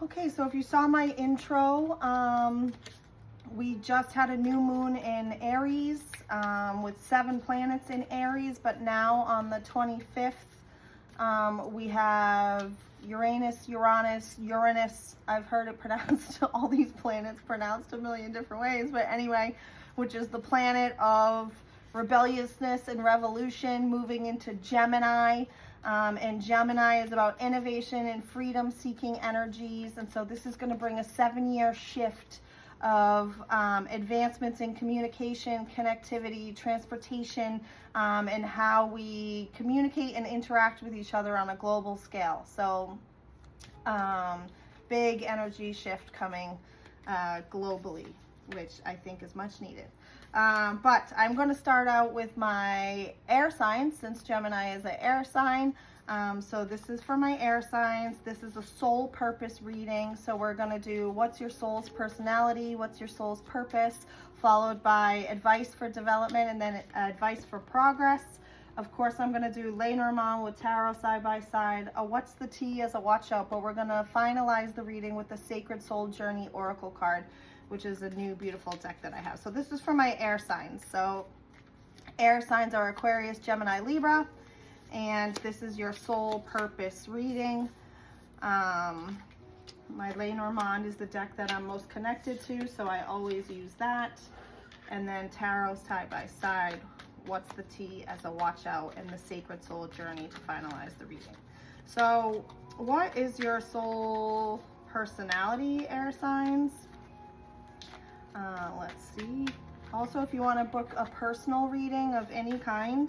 Okay, so if you saw my intro, we just had a new moon in Aries with 7 planets in Aries, but now on the 25th, we have Uranus. I've heard it pronounced, all these planets pronounced a million different ways, but anyway, which is the planet of rebelliousness and revolution, moving into Gemini. And Gemini is about innovation and freedom-seeking energies. And so this is going to bring a 7-year shift of advancements in communication, connectivity, transportation, and how we communicate and interact with each other on a global scale. So big energy shift coming globally, which I think is much needed. But I'm going to start out with my air signs, since Gemini is an air sign. So this is for my air signs. This is a soul purpose reading. So we're going to do what's your soul's personality, what's your soul's purpose, followed by advice for development, and then advice for progress. Of course, I'm going to do Lenormand with tarot side by side, a what's the tea as a watch out, but we're going to finalize the reading with the Sacred Soul Journey Oracle card, which is a new beautiful deck that I have. So this is for my air signs. So air signs are Aquarius, Gemini, Libra, and this is your soul purpose reading. My Lenormand is the deck that I'm most connected to, so I always use that. And then tarot side by side, what's the tea as a watch out, and the Sacred Soul Journey to finalize the reading. So what is your soul personality, air signs? Let's see. Also, if you want to book a personal reading of any kind,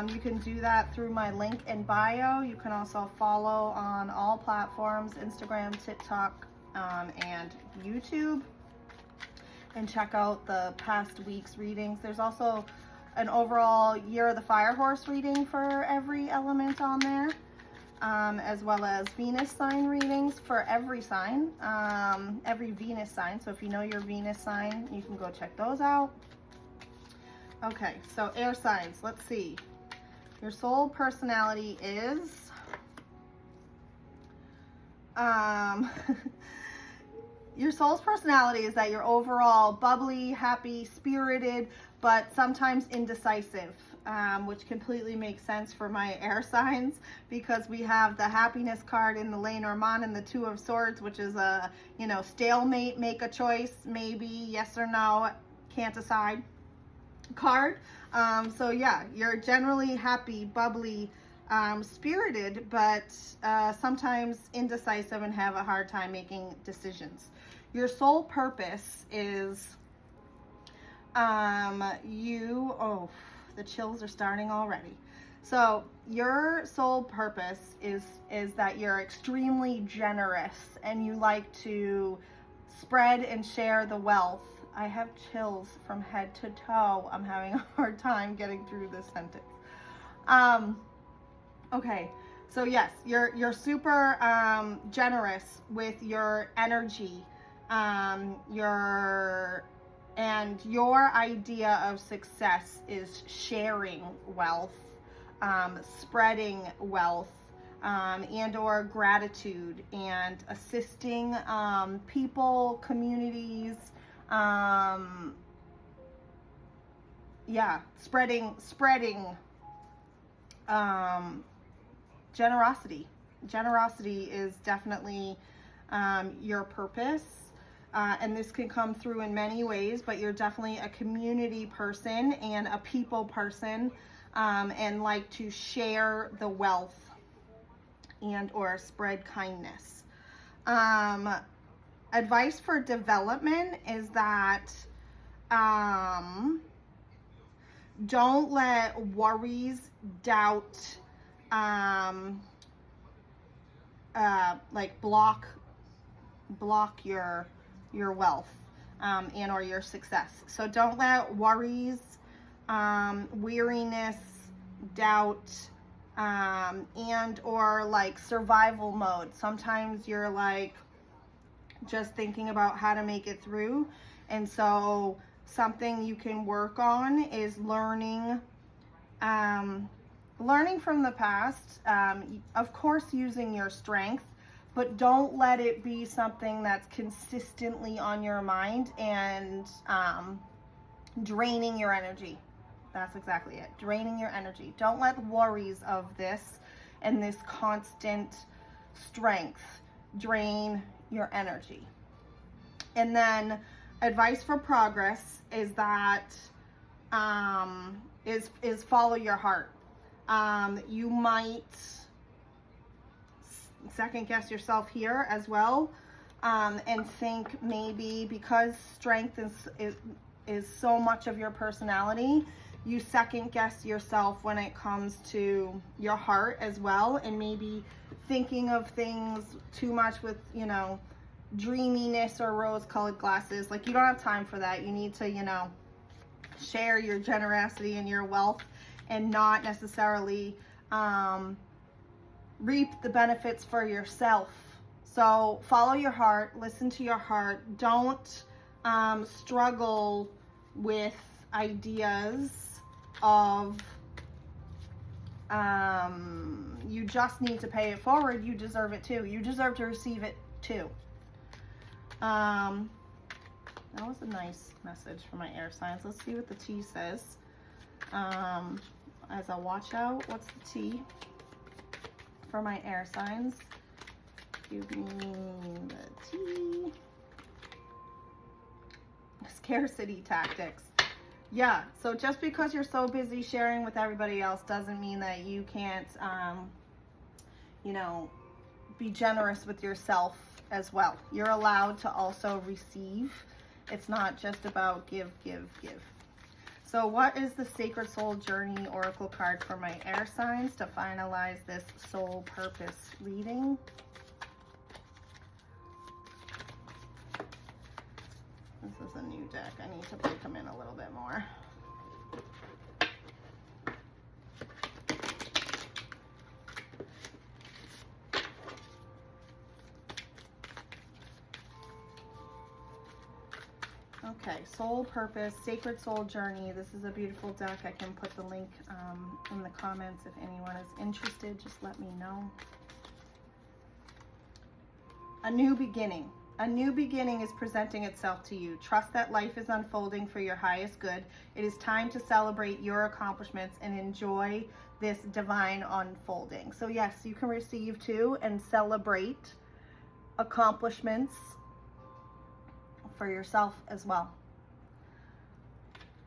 you can do that through my link in bio. You can also follow on all platforms, Instagram, TikTok, and YouTube, and check out the past week's readings. There's also an overall Year of the Fire Horse reading for every element on there. As well as Venus sign readings for every sign, every Venus sign. So if you know your Venus sign, you can go check those out. Okay, so air signs, let's see. Your soul personality is, your soul's personality is that you're overall bubbly, happy, spirited, but sometimes indecisive. Which completely makes sense for my air signs, because we have the happiness card in the Lenormand and the Two of Swords, which is a, stalemate, make a choice, maybe, yes or no, can't decide card. So yeah, you're generally happy, bubbly, spirited, but sometimes indecisive and have a hard time making decisions. Your soul purpose is the chills are starting already. So your soul purpose is that you're extremely generous and you like to spread and share the wealth. I have chills from head to toe. I'm having a hard time getting through this sentence. Okay, so yes, you're super generous with your energy, and your idea of success is sharing wealth, spreading wealth, and or gratitude, and assisting people, communities, spreading generosity. Generosity is definitely your purpose. And this can come through in many ways, but you're definitely a community person and a people person, and like to share the wealth and or spread kindness. Advice for development is that don't let worries, doubt, block your wealth and or your success. So don't let worries, weariness, doubt, and or like survival mode. Sometimes you're like just thinking about how to make it through, and so something you can work on is learning from the past, of course using your strength, but don't let it be something that's consistently on your mind and draining your energy. That's exactly it. Draining your energy. Don't let worries of this and this constant strength drain your energy. And then advice for progress is that is follow your heart. You might second guess yourself here as well, and think maybe because strength is so much of your personality, you second guess yourself when it comes to your heart as well, and maybe thinking of things too much with, you know, dreaminess or rose-colored glasses. Like, you don't have time for that. You need to, you know, share your generosity and your wealth and not necessarily reap the benefits for yourself. So follow your heart, listen to your heart. Don't struggle with ideas of you just need to pay it forward. You deserve it too. You deserve to receive it too. That was a nice message for my air signs. Let's see what the T says. As a watch out, what's the T for my air signs? Give me the T. Scarcity tactics. Yeah, so just because you're so busy sharing with everybody else doesn't mean that you can't, you know, be generous with yourself as well. You're allowed to also receive. It's not just about give, give, give. So what is the Sacred Soul Journey Oracle card for my air signs to finalize this soul purpose reading? This is a new deck. I need to break them in a little bit more. Okay, Soul Purpose, Sacred Soul Journey. This is a beautiful deck. I can put the link in the comments if anyone is interested. Just let me know. A new beginning. A new beginning is presenting itself to you. Trust that life is unfolding for your highest good. It is time to celebrate your accomplishments and enjoy this divine unfolding. So yes, you can receive too and celebrate accomplishments for yourself as well.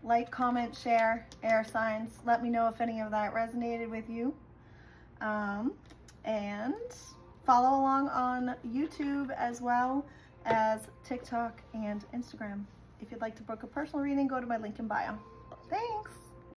Like, comment, share, air signs. Let me know if any of that resonated with you. And follow along on YouTube as well as TikTok and Instagram. If you'd like to book a personal reading, go to my link in bio. Thanks.